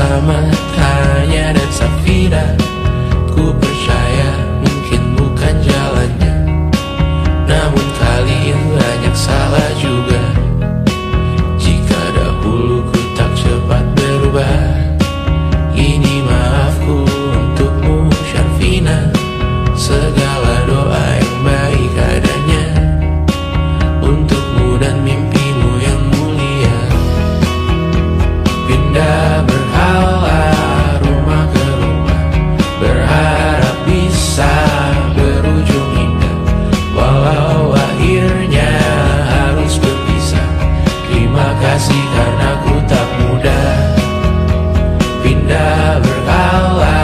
bersama Tanya dan Safira. Ku percaya mungkin bukan jalannya, namun kali ini banyak salah juga. Jika dahulu ku tak cepat berubah, ini maafku untukmu Syarfina. Segala doa yang baik adanya untukmu dan mimpimu yang mulia. Pindah berhala rumah ke rumah, berharap bisa berujung indah, walau akhirnya harus berpisah. Terima kasih karena ku tak mudah. Pindah berhala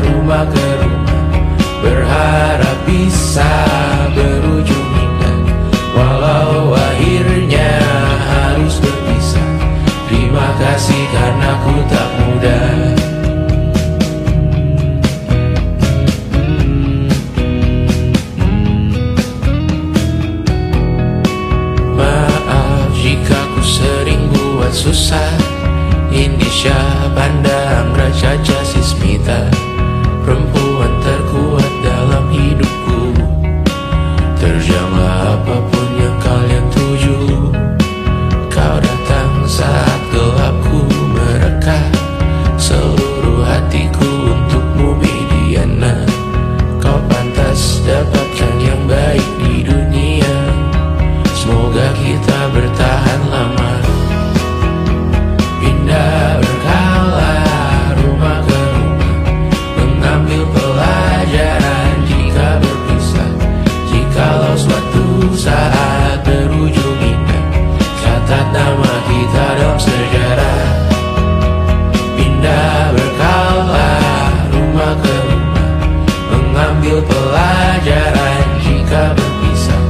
rumah ke rumah, berharap bisa berujung indah, walau akhirnya harus berpisah. Terima kasih karena ku tak mudah. Maaf jika ku sering buat susah. Indonesia pandang Raja Sismita, perempuan terkuat dalam hidupku. Terjanglah apapun yang kalian tuju. Kau datang saat gelapku mereka, seluruh hatiku untukmu Mediana. Kau pantas dapatkan yang baik di dunia, semoga kita bertahan lama. Pindah berkala rumah ke rumah, mengambil pelajaran jika berpisah. Jikalau suatu saat berujung indah, catat nama kita dalam sejarah. Pindah berkala rumah ke rumah, mengambil pelajaran jika berpisah.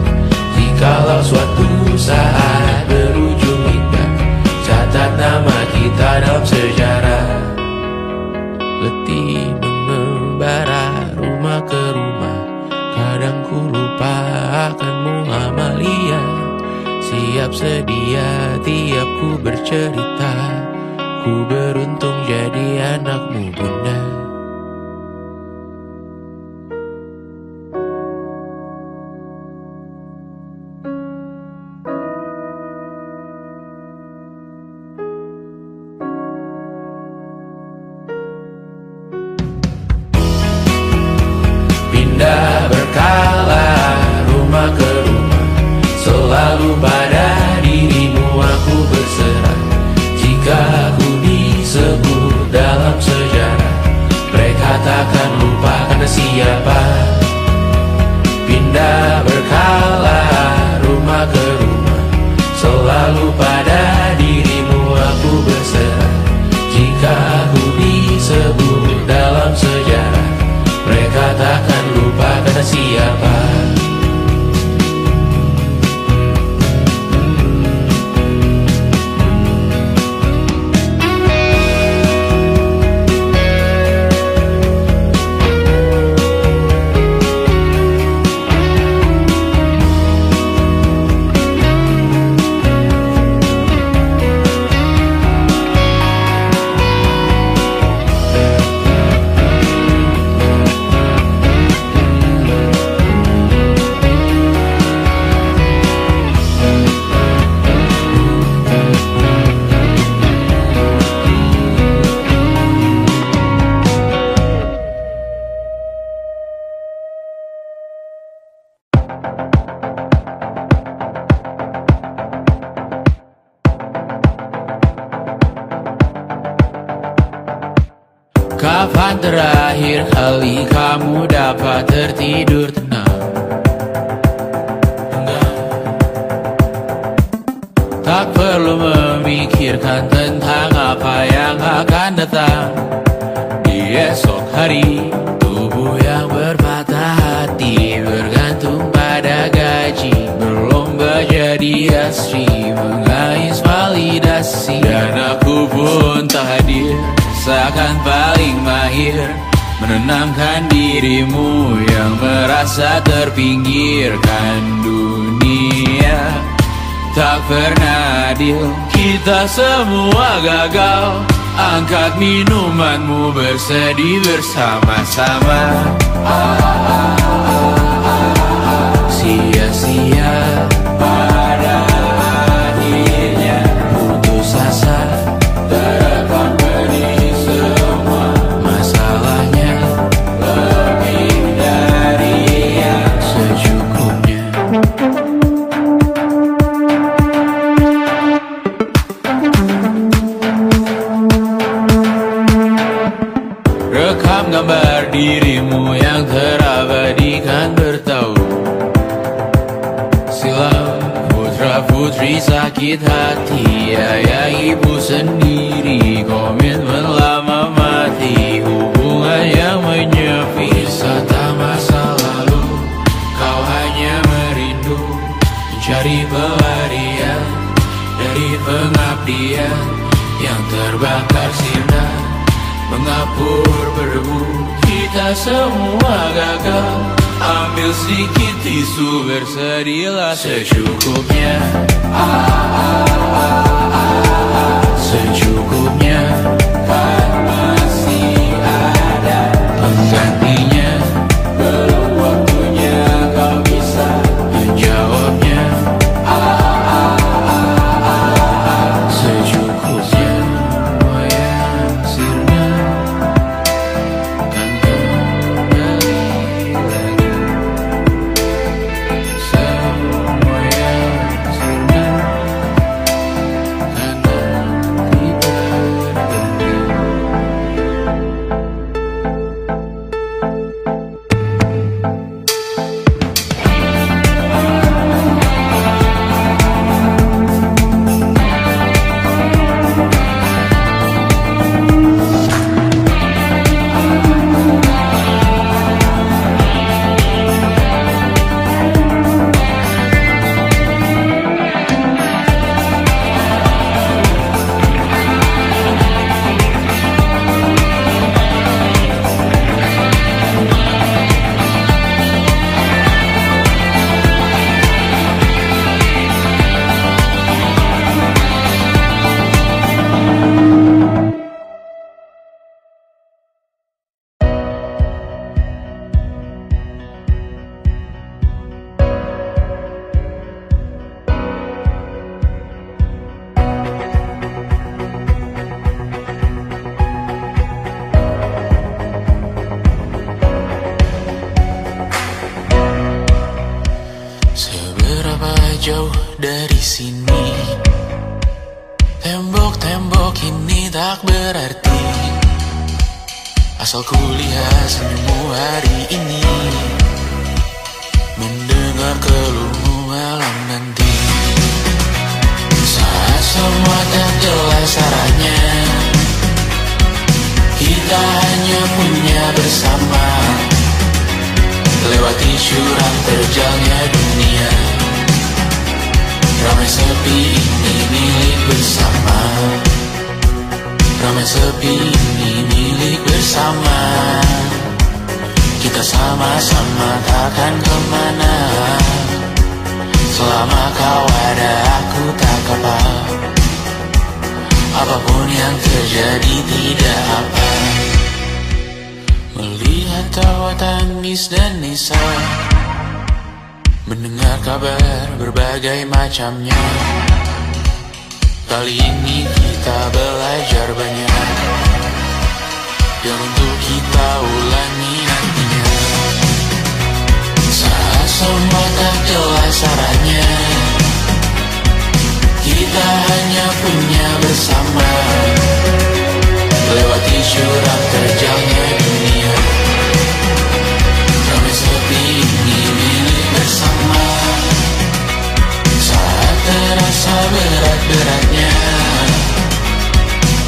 Jikalau suatu saat berujung indah, catat nama kita dalam sejarah. Letih mengembara rumah ke rumah, kadang ku lupa akanmu Amalia. Siap sedia tiap ku bercerita, ku beruntung jadi anakmu bunda. Pindah berkala rumah ke rumah, selalu pada dirimu aku berserah. Jika aku disebut dalam sejarah, mereka takkan lupa karena siapa. Pindah berkala rumah ke rumah, selalu pada dirimu aku berserah. Jika aku disebut dalam sejarah, mereka takkan lupa karena siapa. Kapan terakhir kali kamu dapat tertidur tenang? Tak perlu memikirkan tentang apa yang akan datang di esok hari. Tubuh yang berpatah hati bergantung pada gaji, berlomba jadi asri, mengais validasi. Dan aku pun tak hadir, seakan paling mahir menenangkan dirimu yang merasa terpinggirkan dunia. Tak pernah adil, kita semua gagal Angkat minumanmu, bersedih bersama-sama. Sia-sia pada akhirnya putus asa, terekam pedih semua. Masalahnya lebih dari yang secukupnya. Rekam gambar dirimu yang terabadikan bertahun silam. Putra-putri sakit hati, ayah ibu sendiri, komitmen lama mati, hubungan yang menyepi. Wisata masa lalu, kau hanya merindu, mencari pelarian dari pengabdian yang terbakar sinar, mengapur berdebu. Kita semua gagal. Ambil sedikit tisu, bersedihlah secukupnya. Secukupnya, kan masih ada penggantinya. Belum waktunya kau bisa menjawabnya. Secukupnya, wayang sirna kan kembali lagi. Semua yang sirna kan nanti berganti. Seberapa jauh dari sini, tembok-tembok ini tak berarti, asal ku lihat senyummu hari ini, mendengar keluhmu malam nanti. Saat semua tak jelas arahnya, kita hanya punya bersama, lewati jurang terjalnya dunia. Ramai sepi ini milik bersama, ramai sepi ini milik bersama. Kita sama-sama takkan kemana, selama kau ada aku tak apa. Apapun yang terjadi tidak apa. Melihat tawa tangis dan nisa, mendengar kabar berbagai macamnya. Kali ini kita belajar banyak yang untuk kita ulangi nantinya. Saat semua tak jelas arahnya, kita hanya punya bersama, lewati jurang terjalnya dunia. Ramai sepi ini milik bersama, saat terasa berat-beratnya,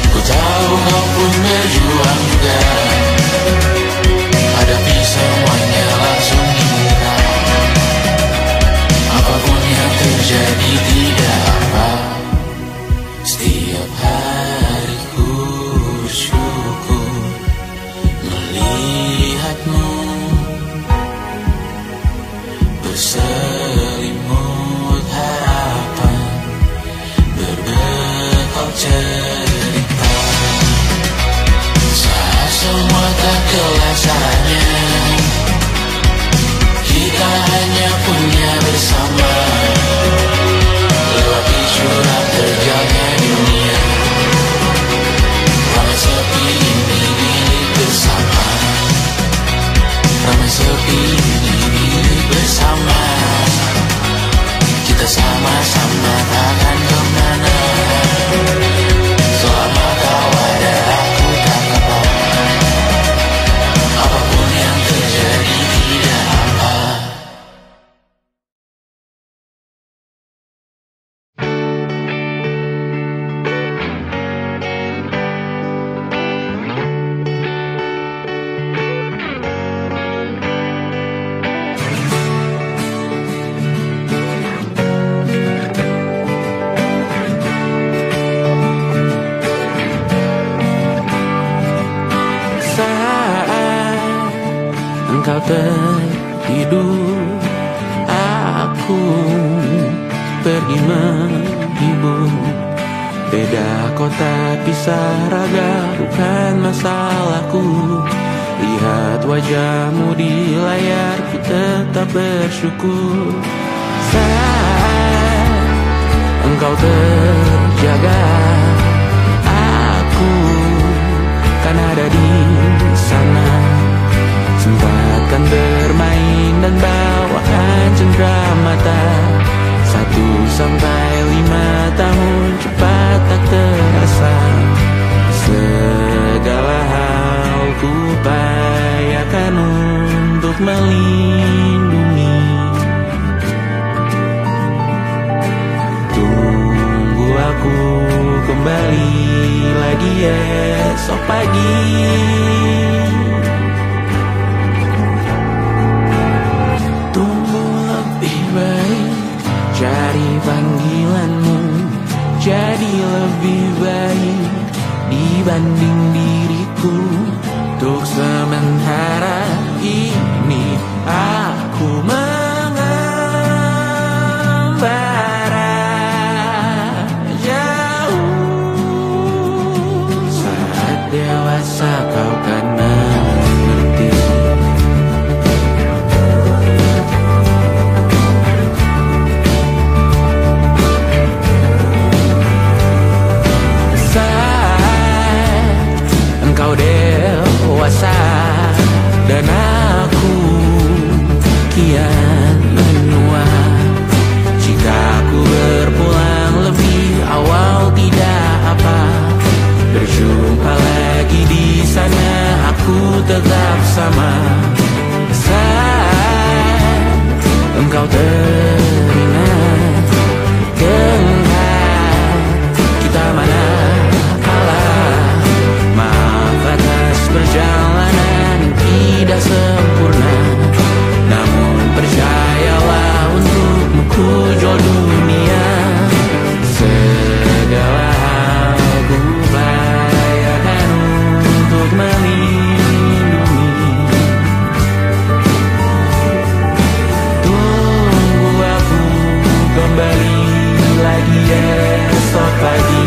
ku tahu kau pun berjuang juga. Hadapi semuanya langsung kita, apapun yang terjadi tidak apa. Setiap hariku kau tertidur, aku pergi menghibur. Beda kota pisah raga bukan masalahku. Lihat wajahmu di layar, ku tetap bersyukur. Saat engkau terjaga, aku kan ada di sana. Sempatkan bermain dan bawakan cenderamata. 1-5 tahun cepat tak terasa. Segala hal ku upayakan untuk melindungi. Tunggu aku kembali lagi esok pagi. Tunggu lebih baik, cari panggilanmu jadi lebih baik dibanding diriku. Untuk sementara ini aku mengembara jauh. Saat dewasa kau kan mengerti. Engkau dewasa dan aku kian menua. Jika aku berpulang lebih awal tidak apa. Berjumpa lagi di sana, aku tetap sama. Saat engkau teringat tengah kita mana perjalanan tidak sempurna, namun percayalah untukmu ku jual dunia. Segala hal ku upayakan untuk melindungi. Tunggu aku kembali lagi esok pagi.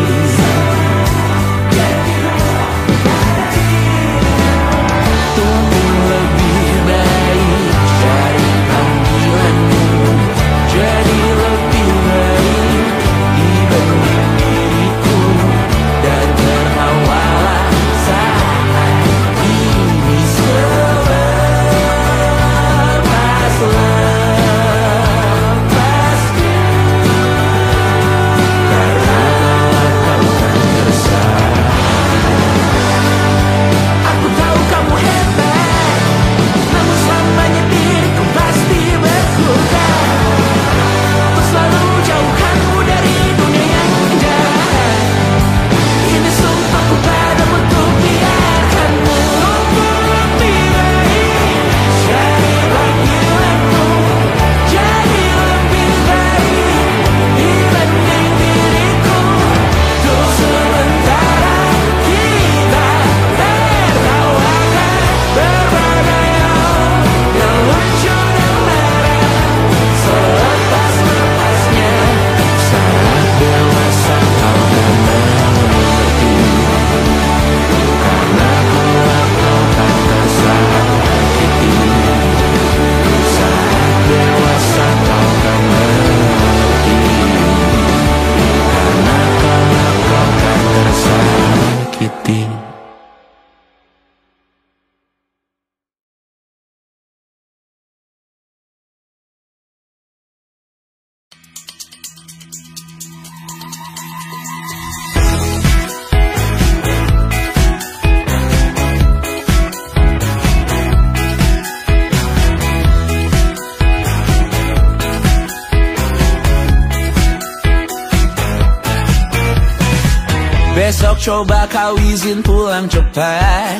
Besok coba kau izin pulang cepat.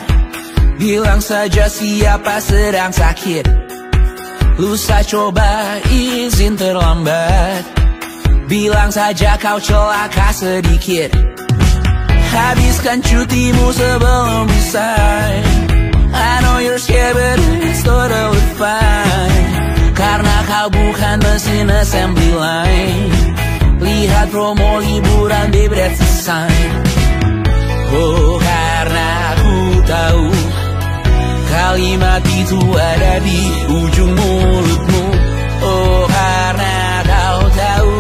Bilang saja siapa sedang sakit. Lusa coba izin terlambat. Bilang saja kau celaka sedikit. Habiskan cutimu sebelum bisa. I know you're scared but it's totally Kau bukan mesin assembly line. Lihat promo liburan bebret selesai. Oh, karena ku tahu kalimat itu ada di ujung mulutmu. Oh, karena kau tahu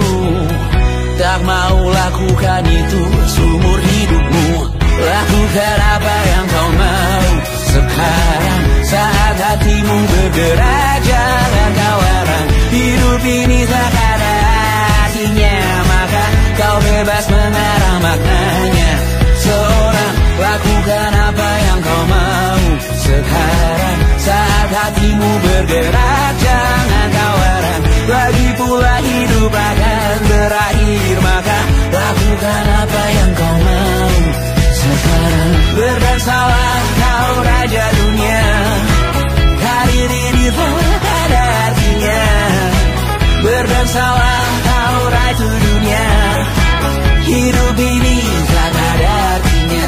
tak mau lakukan itu seumur hidupmu. Lakukan apa yang kau mau sekarang, saat hatimu bergerak. Jangan kau larang, hidup ini tak ada artinya, maka kau bebas mengarang maknanya. Seorang, lakukan apa yang kau mau sekarang, saat hatimu bergerak. Jangan kau larang, lagi pula hidup akan berakhir, maka lakukan apa yang kau mau sekarang. Berdansalah kau raja dunia, karir ini tak ada artinya. Berdansalah kau ratu dunia, hidup ini tak ada artinya.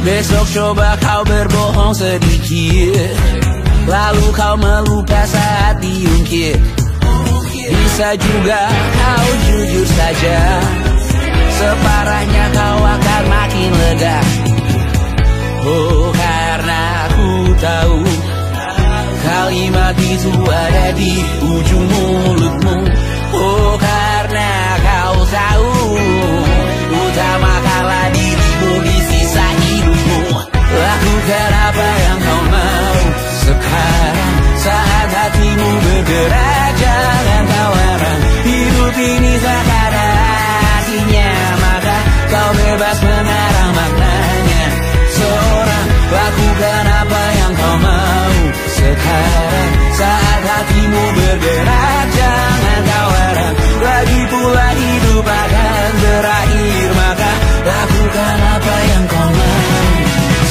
Besok coba kau berbohong sedikit, lalu kau melupa saat diungkit. Bisa juga kau jujur saja, separahnya kau akan makin lega. Oh, karena ku tahu kalimat itu ada di ujung mulutmu. Oh, karena kau tahu utamakanlah dirimu di sisa hidupmu. Lakukan apa yang kau mau sekarang, saat hatimu bergerak. Jangan kau larang, hidup ini tak ada artinya, maka kau bebas mengarang maknanya. Seorang, lakukan apa yang kau mau sekarang, saat hatimu bergerak. Jangan kau larang, lagi pula hidup akan berakhir, maka lakukan apa yang kau mau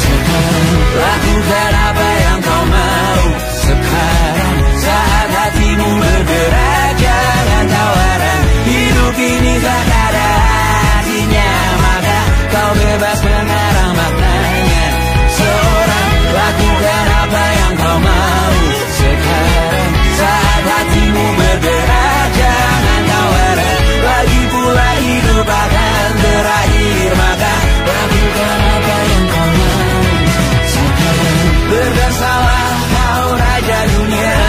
sekarang. Lakukan apa yang kau mau sekarang, saat hatimu bergerak. Jangan kau larang, hidup ini tak ada artinya, maka kau bebas mengarang maknanya. Seorang, lakukan apa yang kau mau sekarang, saat hatimu bergerak. Jangan kau larang, lagi pula hidup akan berakhir, maka lakukan apa yang kau mau sekarang. Berdansalah kau raja dunia,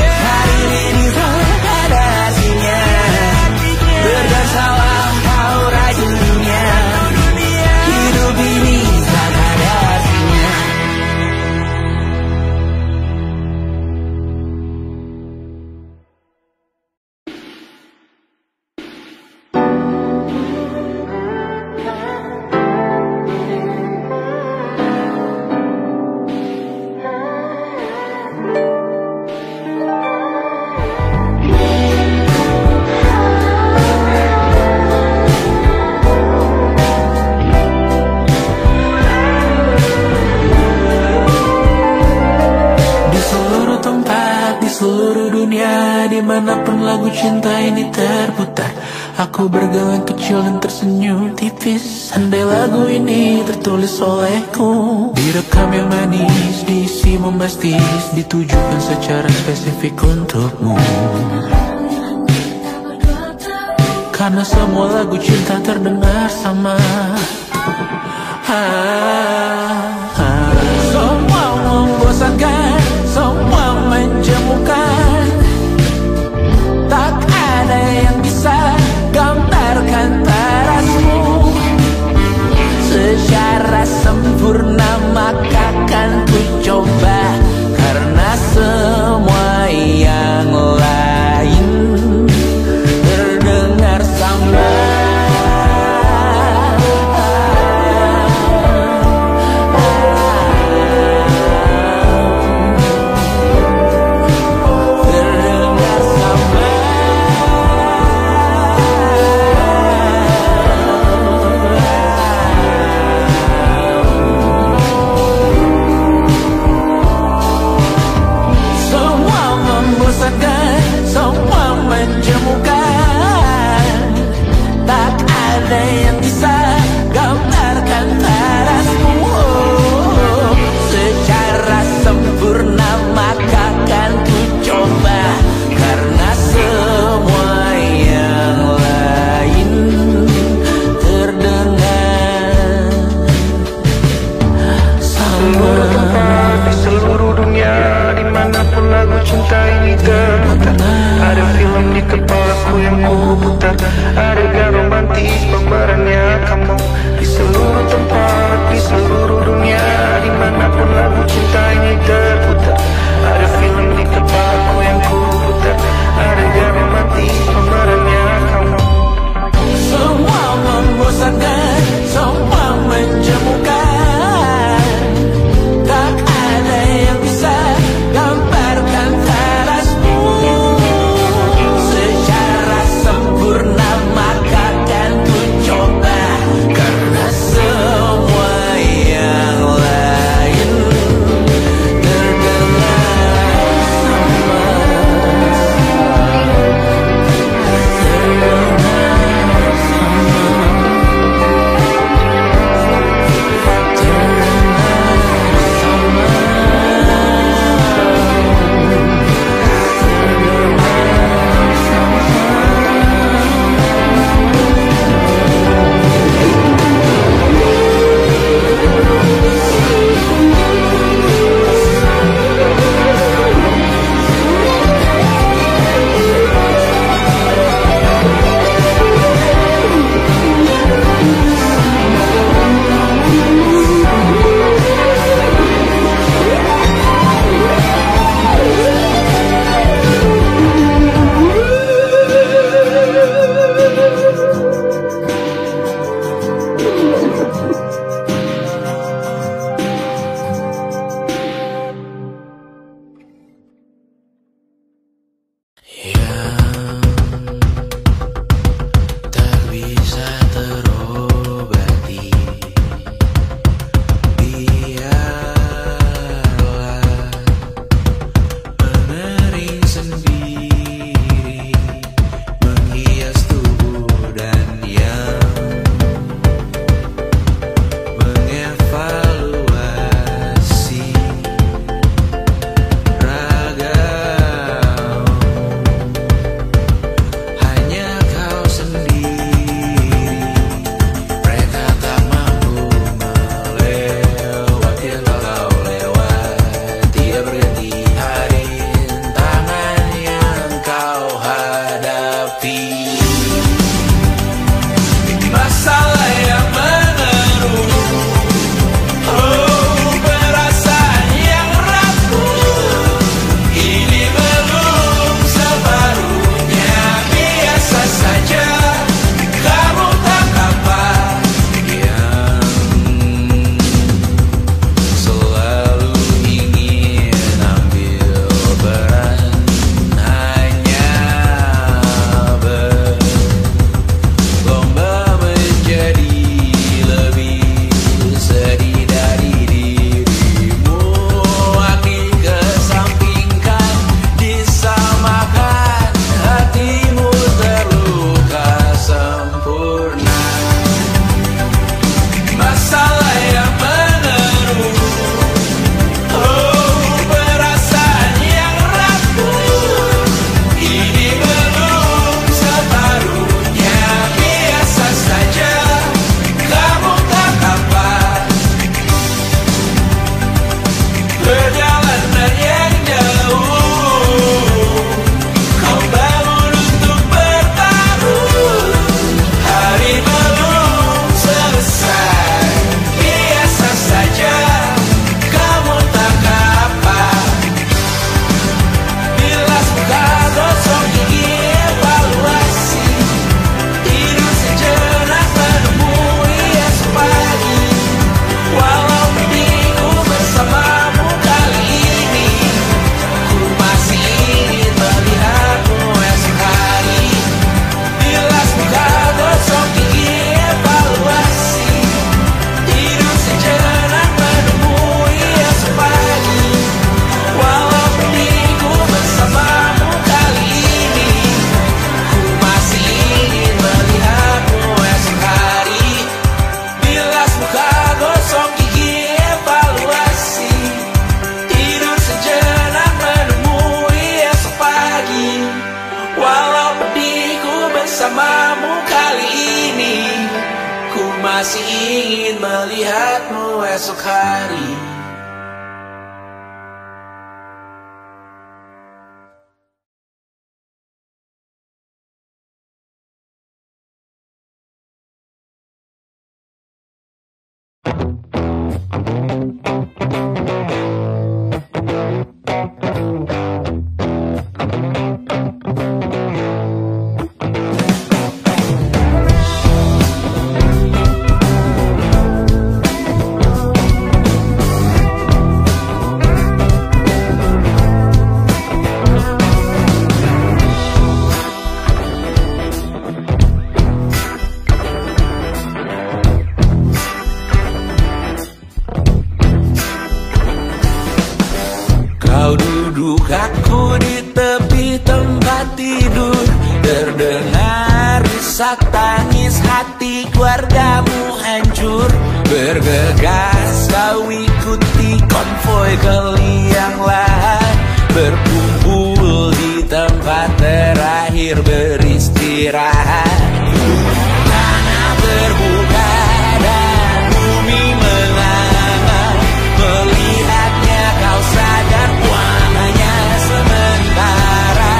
hari ini tak ada artinya. Berdansalah kau raja dunia, hidup ini tak ada artinya. Dimanapun lagu cinta ini terputar, aku bergawan kecil dan tersenyum tipis. Andai lagu ini tertulis olehku, direkam yang manis, diisi bombastis, ditujukan secara spesifik untukmu. Karena semua lagu cinta terdengar sama. Semua membosankan, semua menjemukan, tak ada yang bisa gambarkan tarasmu secara sempurna, maka kan ku coba. Karena semua yang lain terdengar sama. seluruh dunia. Dimanapun lagu cinta ini terputar, ada film di kepalaku yang ku putar. Ada romantis pemerannya kamu. Semua membosankan, semua menjemukan. Tak ada yang bisa gambarkan terasmu secara sempurna, maka kan ku coba. Karena semua yang lain terdengar sama. masih ingin melihatmu esok hari. Kaku di tepi tempat tidur, terdengar isak tangis hati keluargamu hancur. Bergegas kau ikuti konvoi ke liang lahat, berkumpul di tempat terakhir beristirahat. Tanah terbuka dan bumi menganga, melihatnya kau sadar hanya sementara.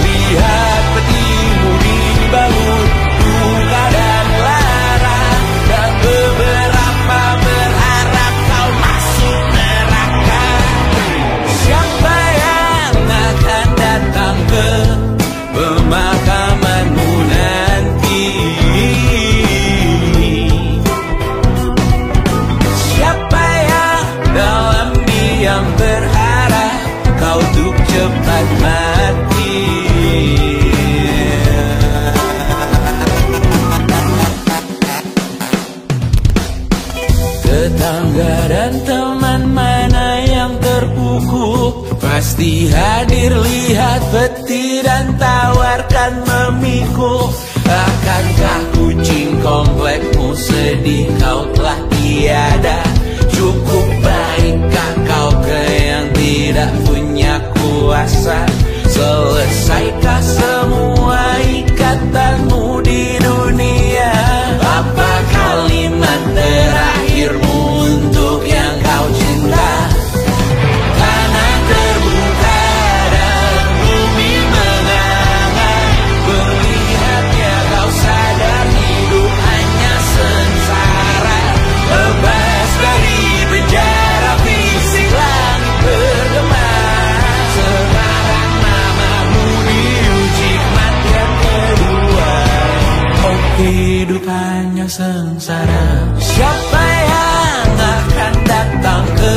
Lihat petimu dibalut duka dan lara, dan beberapa berharap kau masuk neraka. Siapa yang akan datang ke pemakamanmu nanti? Siapa yang dalam diam berharap kau untuk cepat mati? Tetangga dan teman mana yang terpukul, pasti hadir lihat peti dan tawarkan memikul. Akankah kucing komplekmu sedih kau telah tiada? Cukup baikkah kau ke yang tidak punya kuasa? Selesaikah semua ikatanmu di dunia? Apa kalimat terakhirmu untuk yang kau cinta? Tanah terbuka dan bumi menganga, melihatnya kau sadar hidup hanya sengsara. Lepas dari penjara fisik langit bergema, sekarang namamu diuji kematian kedua. Oh, hidup hanya sengsara. Siapa yang akan datang ke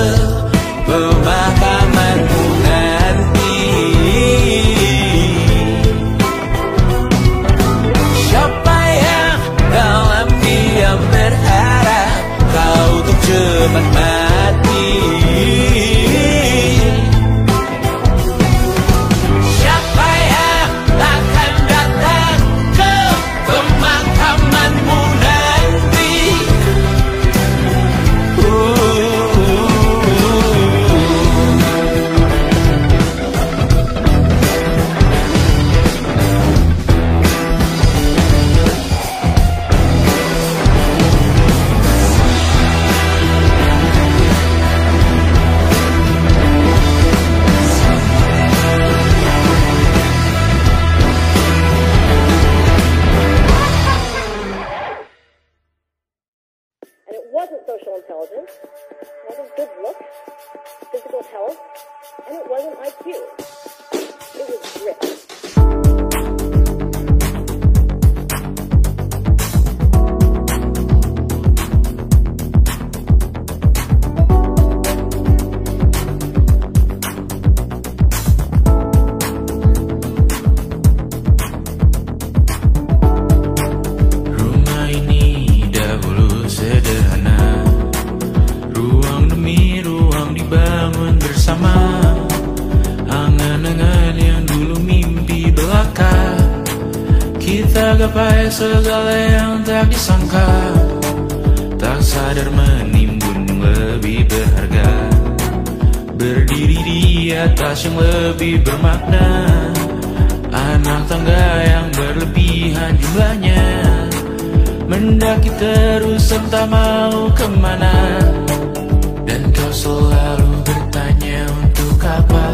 pemakamanmu nanti? Siapa yang dalam diam berharap kau untuk cepat mati? Siapa yang akan datang ke pemakamanmu nanti? And it wasn't social intelligence, it wasn't good looks, physical health, and it wasn't IQ. It was grit. Rumah ini dahulu sederhana, ruang demi ruang dibangun bersama. Angan-angan yang dulu mimpi belaka, kita gapai segala yang tak disangka. Tak sadar menimbun yang lebih berharga, berdiri di atas yang lebih bermakna. Anak tangga yang berlebihan jumlahnya, mendaki terus entah mau kemana. Dan kau selalu bertanya untuk apa,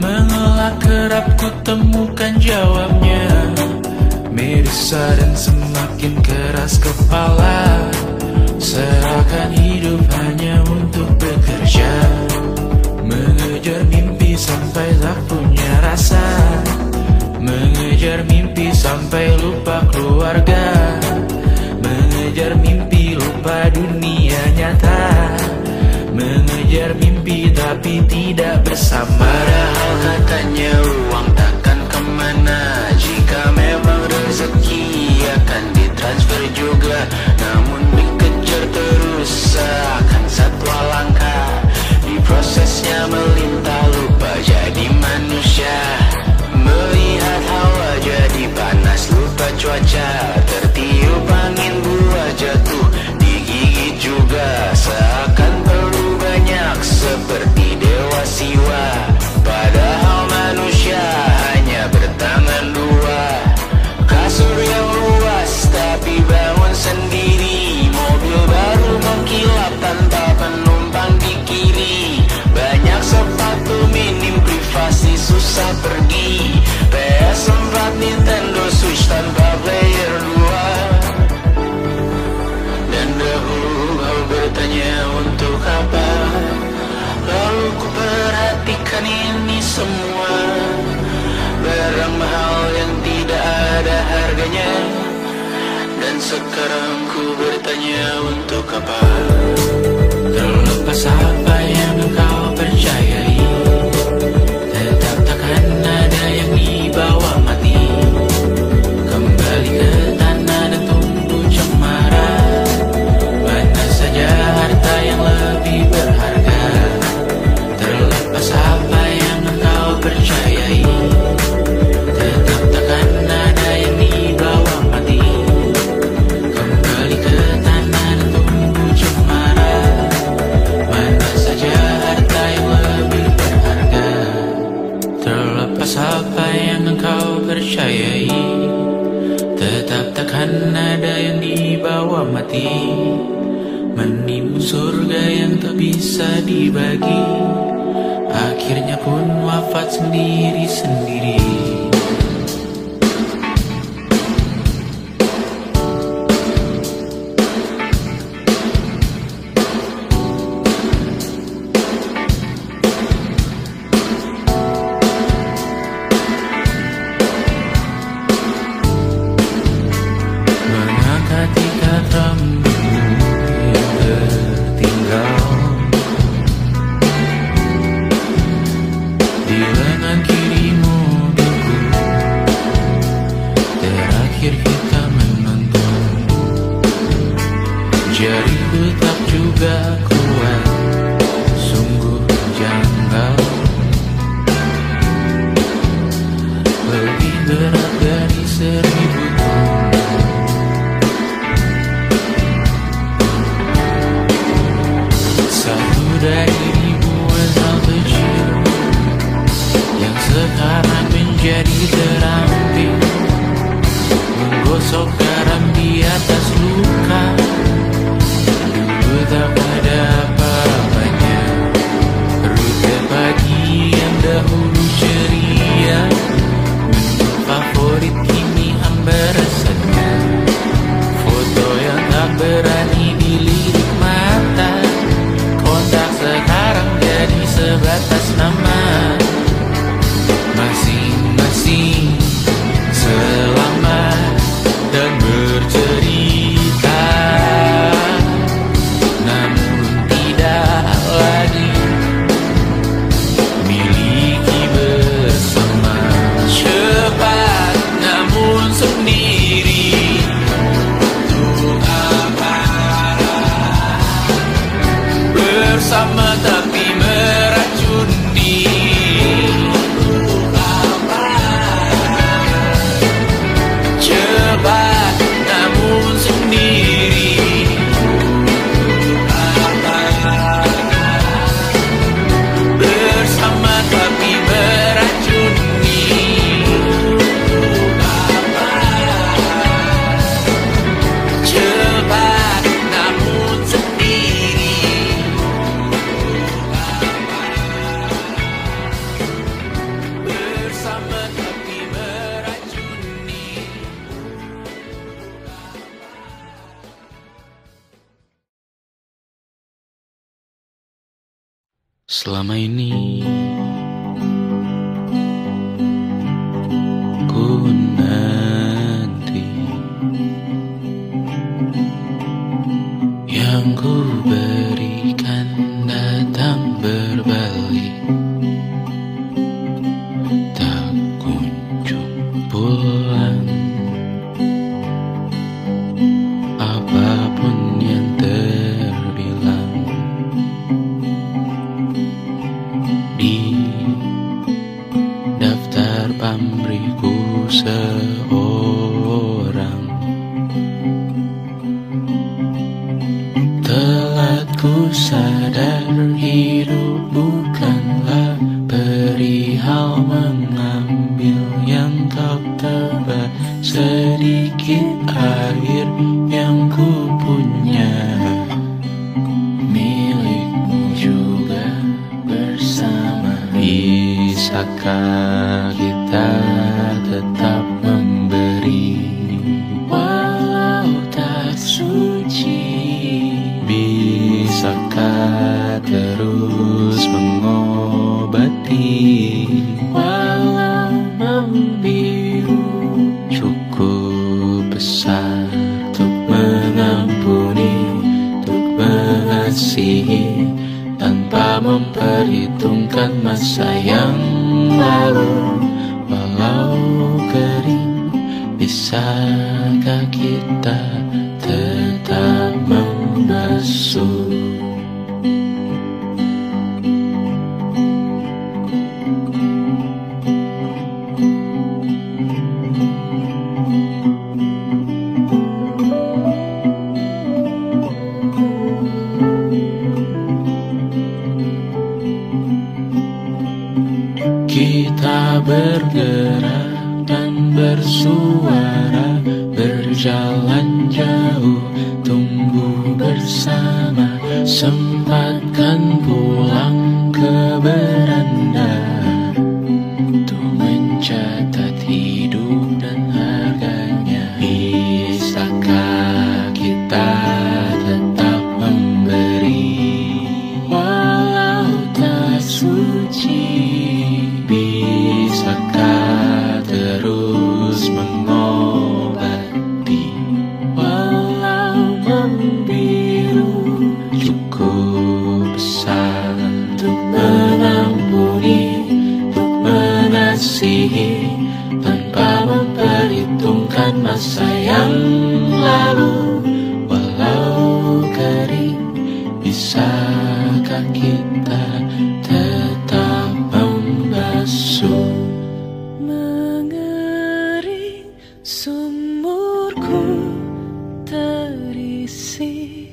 mengelak kerap ku temukan jawabnya. Merisa dan semakin keras kepala, serahkan hidup hanya untuk bekerja, mengejar mimpi sampai tak punya rasa, mengejar mimpi sampai lupa keluarga, mengejar mimpi lupa dunia nyata, mengejar mimpi tapi tidak bersama. Padahal katanya uang takkan kemana, jika memang rezeki akan ditransfer juga. Namun dikejar terus seakan satwa langka, di prosesnya melintah lupa jadi kaca, tertiup angin buah jatuh, digigit juga seakan perlu banyak seperti dewa siwa. Padahal manusia hanya bertangan dua. Kasur yang luas tapi bangun sendiri, mobil baru mengkilap tanpa penumpang di kiri. Banyak sepatu minim privasi susah pergi, PS4 Nintendo Switch tanpa player 2. Dan dahulu kau bertanya untuk apa, lalu ku perhatikan ini semua. Barang mahal yang tidak ada harganya. Dan sekarang ku bertanya untuk apa. Terlepas apa yang engkau percayai, tetap takkan ada yang dibawa mati. Kembali ke tanah dan tunggu cemara. Mana saja harta yang lebih berharga. Terlepas apa yang engkau percayai, tetap takkan ada yang dibawa mati. Kembali ke tanah dan tunggu cemara. Mana saja harta yang lebih berharga. Terlepas apa yang engkau percayai, tetap takkan ada yang dibawa mati. Menimbun surga yang tak bisa dibagi, akhirnya pun wafat sendiri-sendiri. Mengangkat ikat rambutmu yang tertinggal di lengan kirimu dulu. Terakhir kita menonton, jariku tak juga kuat, sungguh janggal. Lebih berat dari 1000 ton. Satu dari ribuan hal kecil yang sekarang menjadi terampil, menggosok garam di atas luka. Dulu tak ada apa-apanya, rute pagi yang dahulu ceria, menu favorit kini hambar rasanya. Foto yang tak berani dilirik mata, kontak sekarang jadi sebatas nama. Masing-masing selamat dan bercerita, namun tidak lagi miliki bersama. Cepat namun sendiri, untuk apa? Bersama tapi meracuni. Cepat namun sendiri, bersama tapi meracuni. Cepat namun sendiri, bersama tapi meracuni. Selama ini ku nanti yang ku berikan datang berbalik, tak kunjung pulang. Apapun yang terbilang di daftar pamrihku seorang, sadar hidup bukanlah perihal mengambil yang kau tebak. Sedikit air yang ku punya milikmu juga bersama. Bisakah kita tetap memberi walau tak suci? Bisakah terus mengobati walau membiru? Cukup besar untuk mengampuni, untuk mengasihi tanpa memperhitungkan masa yang lalu. Walau kering, bisakah kita tetap membasuh? Kita bergerak dan bersuara, berjalan jauh, tunggu bersama. Sempatkan pulang ke beranda untuk mencatat hidup dan harganya. Bisakah kita tetap memberi walau tak suci? Bisakah terus mengobati walau membiru? Cukup besar untuk mengampuni, untuk mengasihi tanpa memperhitungkan masa yang lalu. Walau kering, bisakah kita tetap membasuh? Mengering sumurku terisi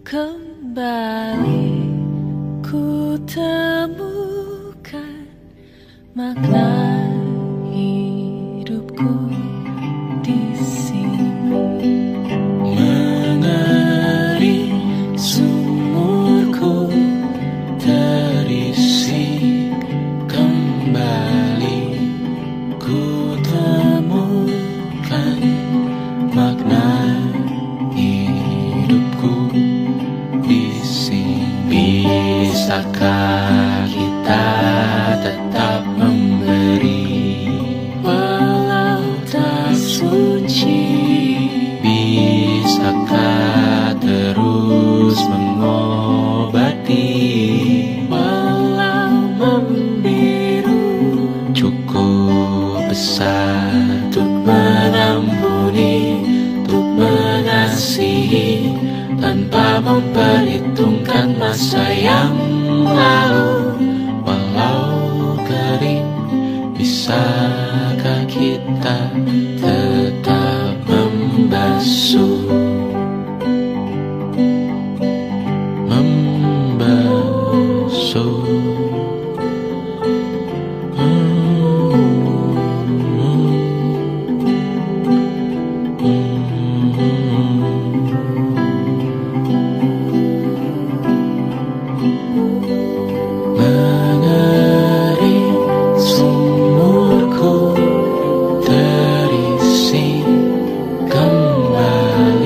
kembali, ku temukan makna hidupku di sini. Mengering sumurku terisi kembali, ku temukan makna hidupku di sini. Bisakah kita tetap memberi walau tak suci? Bisakah terus mengobati walau membiru? Cukup besar untuk mengampuni, untuk mengasihi tanpa memperhitungkan masa yang lalu. Walau kering, bisakah kita tetap membasuh? Membasuh. Mengering sumurku terisi kembali,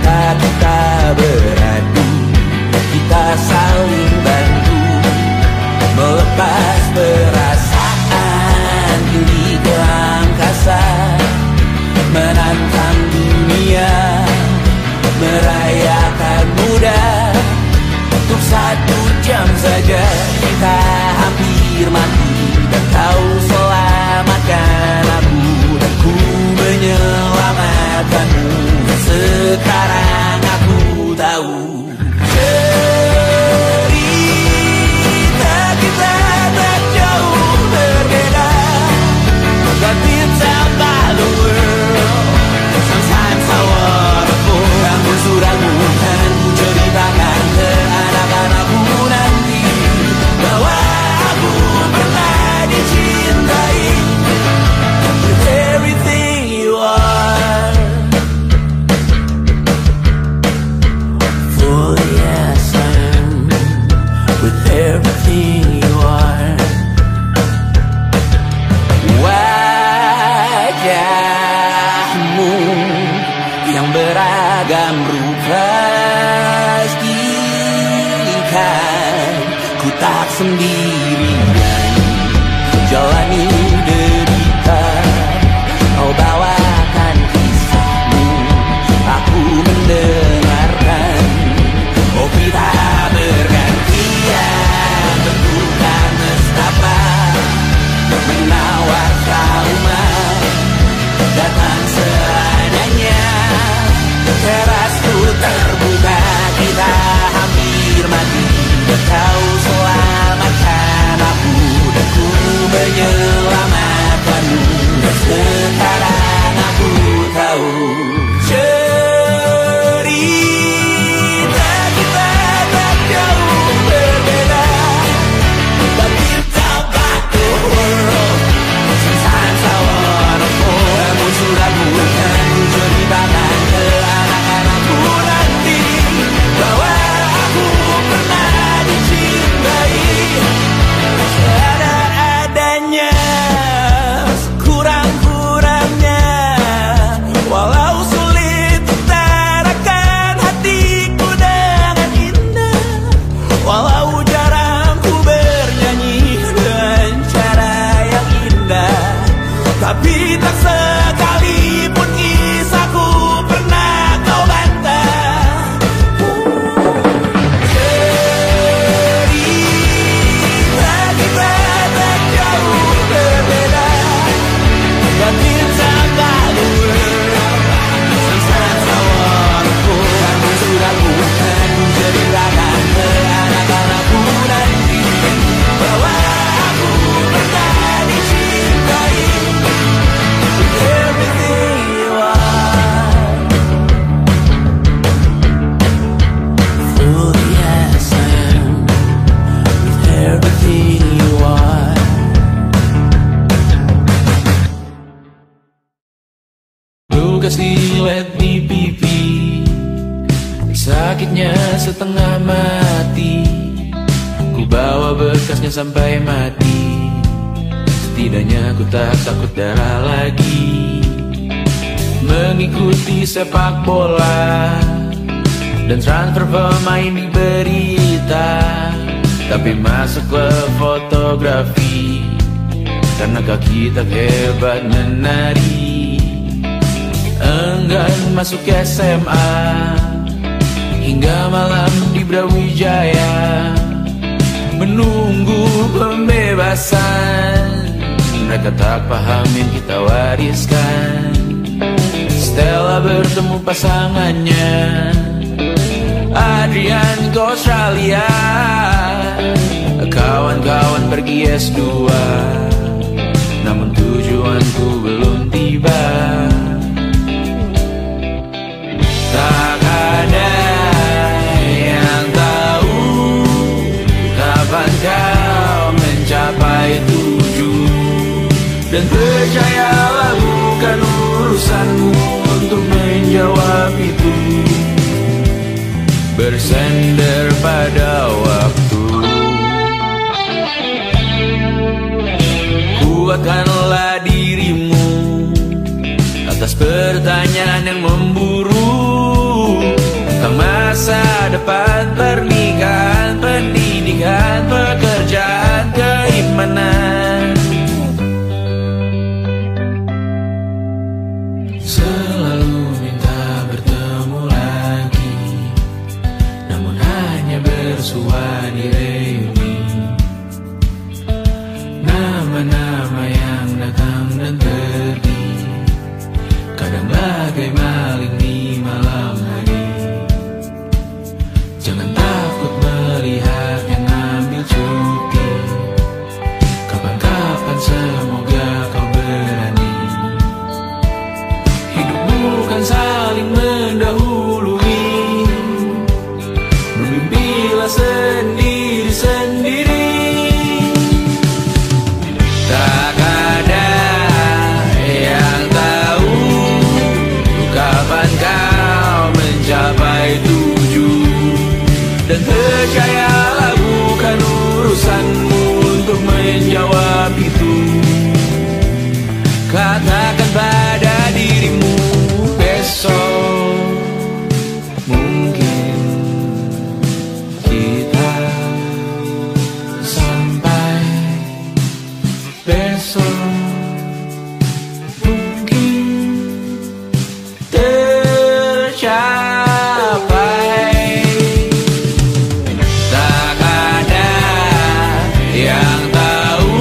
saat kita beradu, kita saling bantu melepas perasaan tinggi ke angkasa, menantang dunia, merayakan muda. Untuk 1 jam saja kita hampir mati, dan kau selamatkan aku, dan ku menyelamatkanmu. Sekarang aku tahu cerita kita tak jauh berbeda, but it's about the world. Sometimes I wanna fall. Kamu suratmu kan ku ceritakan ke anak-anakku nanti, bahwa aku pernah dicintai with everything you are. For yes, I am with everything you are. Wajahmu yang beragam rupa pastikan ku tak sendirian jalani derita. Kau bawakan kisahmu, aku mendengarkan. Oh, kita bergantian bentukan nestapa, menawar trauma datang seadanya. Terasku terbuka, kita hampir mati, dan kau selamatkan aku, dan ku menyelamatkanmu. Dan sekarang aku tahu cerita kita tak jauh berbeda, but it's about the world. Sometimes I wanna fall. Kamu suratmu kan ku ceritakan ke anak-anakku nanti, bahwa aku pernah dicintai seadanya, sekurang-kurangnya. Walau sulit utarakan hatiku dengan indah, walau jarang ku bernyanyi dengan cara yang indah, tapi tak sekalipun kisahku pernah kau bantah. Cerita kita tak jauh berbeda, but it's about the world. Sometimes I wanna fall. Kamu suratmu kan ku ceritakan ke anak-anakku nanti, bahwa aku pernah dicintai with everything you are. Fully as I am with everything you are. Luka silet di pipi, sakitnya setengah mati. Ku bawa bekasnya sampai mati, setidaknya ku tak takut darah lagi. Mengikuti sepak bola dan transfer pemain di berita, tapi masuk ke fotografi karena kaki tak hebat menari. Enggan masuk SMA hingga malam di Brawijaya, menunggu pembebasan. Mereka tak paham yang kita wariskan. Stella bertemu pasangannya, Adrian ke Australia, kawan-kawan pergi S2, namun tujuanku belum tiba. Tak ada yang tahu kapan kau mencapai tujuan, dan percayalah bukan urusanmu untuk menjawab itu. Bersender pada waktu, kuatkanlah dirimu atas pertanyaan yang memburu. masa depan, pernikahan, pendidikan, pekerjaan, keimanan. Selalu minta bertemu lagi, namun hanya bersua di reuni. Nama-nama yang datang dan pergi, kadang bagai maling di malam hari. Jangan takut melihat yang ambil cuti, kapan-kapan semoga kau berani. Hidup bukan saling mendahului, bermimpilah sendiri-sendiri. Tak ada yang tahu kapan kau mencapai tujuh, dan percayalah bukan urusanmu untuk menjawab itu. Katakan pada dirimu besok mungkin kita sampai, Besok mungkin tercapai. tak ada yang tahu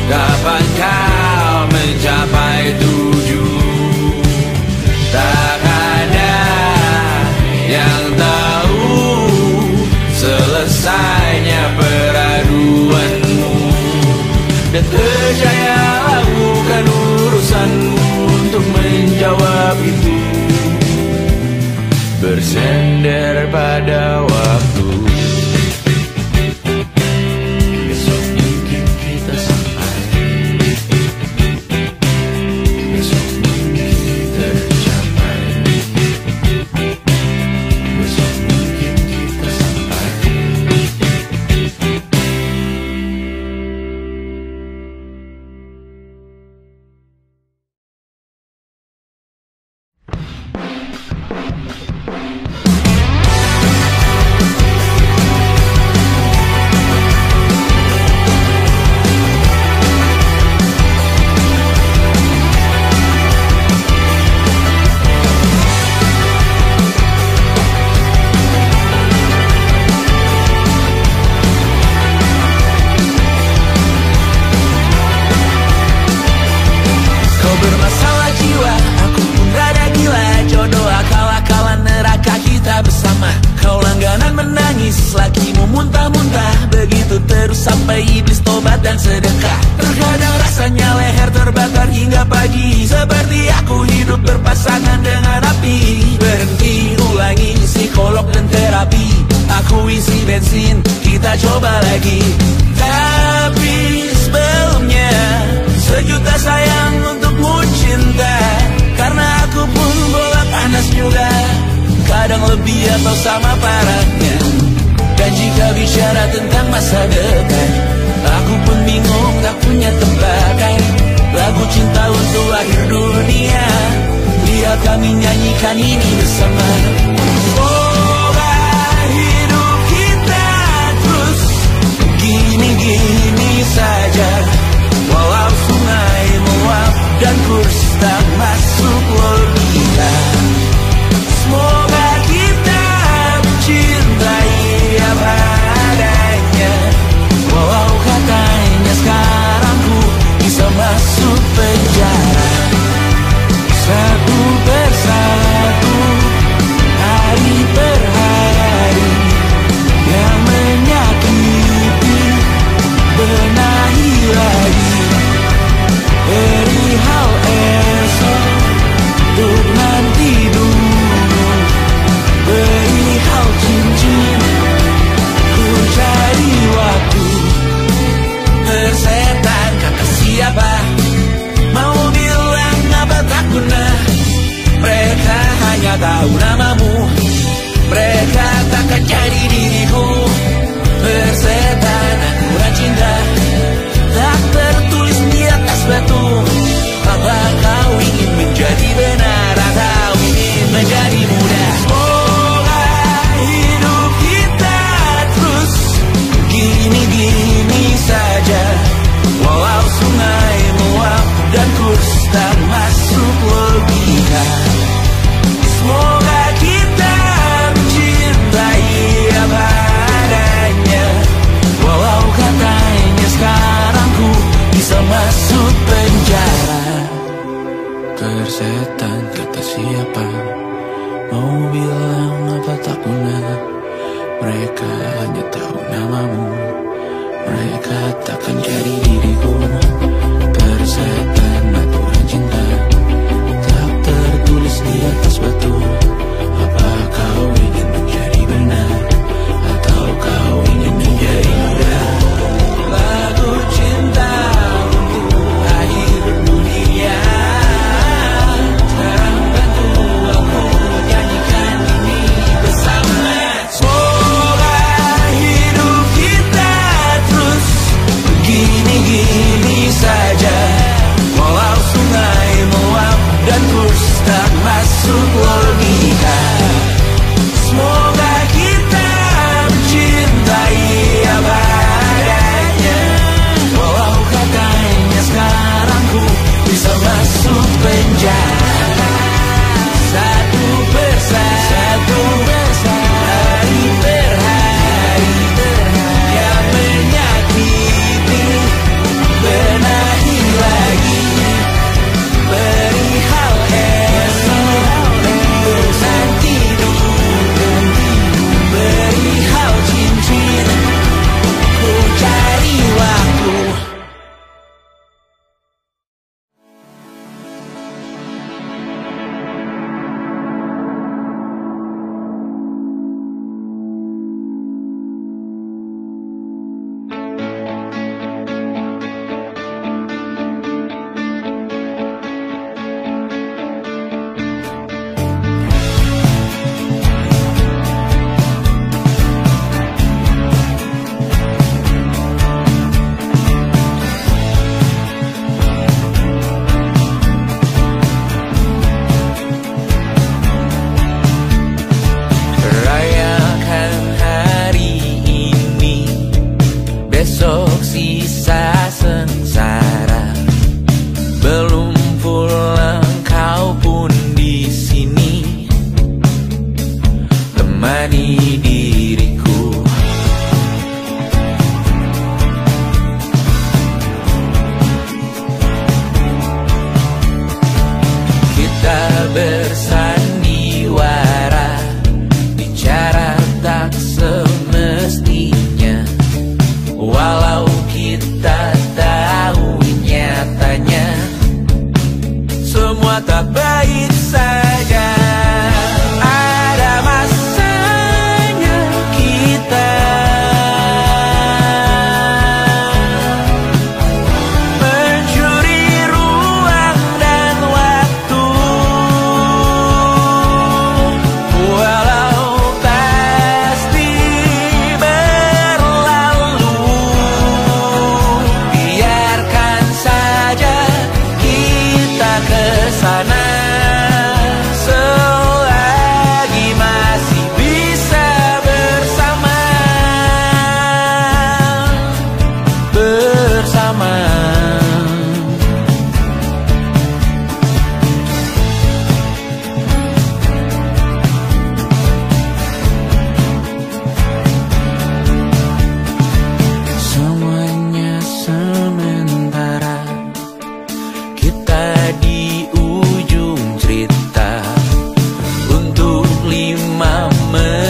kapan kau mencapai tujuh. Tak ada yang tahu selesainya peraduanmu, dan percayalah bukan urusanmu untuk menjawab itu. Bersender pada waktu, Besok mungkin kita sampai, besok mungkin tercapai, besok mungkin kita sampai. kau bermasalah jiwa, aku pun rada gila. Jodoh akal-akalan neraka kita bersama. Kau langganan menangis, lakimu muntah-muntah. Begitu terus sampai iblis tobat dan sedekah. Terkadang rasanya leher terbakar hingga pagi, seperti aku hidup berpasangan dengan api. Berhenti, ulangi psikolog dan terapi. Aku isi bensin, kita coba lagi. Tapi sebelumnya, sejuta sayang untukmu cinta. Karena aku pun bola panas juga, kadang lebih atau sama parahnya. Dan jika bicara tentang masa depan, aku pun bingung tak punya tebakan. Lagu cinta untuk akhir dunia, biar kami nyanyikan ini bersama. Semoga hidup kita terus gini-gini saja, walau sungai meluap dan kurs tak masuk logika. Semoga kita mencintai apa adanya, walau katanya sekarang ku bisa masuk penjara. Satu persatu, hari per hari, yang menyakiti benahi lagi. Perihal esok, untuk nanti dulu. Perihal cincin, ku cari waktu. Persetan kata siapa, mau bilang apa tak guna. Mereka hanya tahu namamu, mereka takkan jadi diriku. Persetan akurat cinta, tak tertulis di atas batu. Apa kau ingin menjadi benar atau ingin menjadi muda? Semoga Mau bilang apa tak guna, mereka hanya tahu namamu. Mereka takkan cari diriku. Persetan aturan cinta tak tertulis di atas batu. Apa kau ingin menjadi benar, atau kau ingin menjadi muda? Lagu cinta untuk akhir dunia. Sekarang bantu aku nyanyikan ini bersama. Semoga hidup kita terus begini-gini saja. Walau sungai meluap dan terus tak masuk logika. Semoga kita mencintai apa adanya. Walau katanya sekarang ku bisa masuk penjara. Satu persatu, hari per hari, yang menyakiti, benahi lagi. Perihal esok, bosan tidur, perihal cincin, ku cari waktu. Rayakan hari ini, besok sisa sengsara. Belum pulang kau pun di sini, temani diriku. Kita bersandiwara, bicara tak semestinya. Walau kita tahu nyatanya semua tak baik saja. Ada masanya kita mencuri ruang dan waktu. Walau pasti berlalu, biarkan saja kita ke sana. Selagi masih bisa bersama. Semuanya sementara, kita di ujung cerita untuk 5 menit.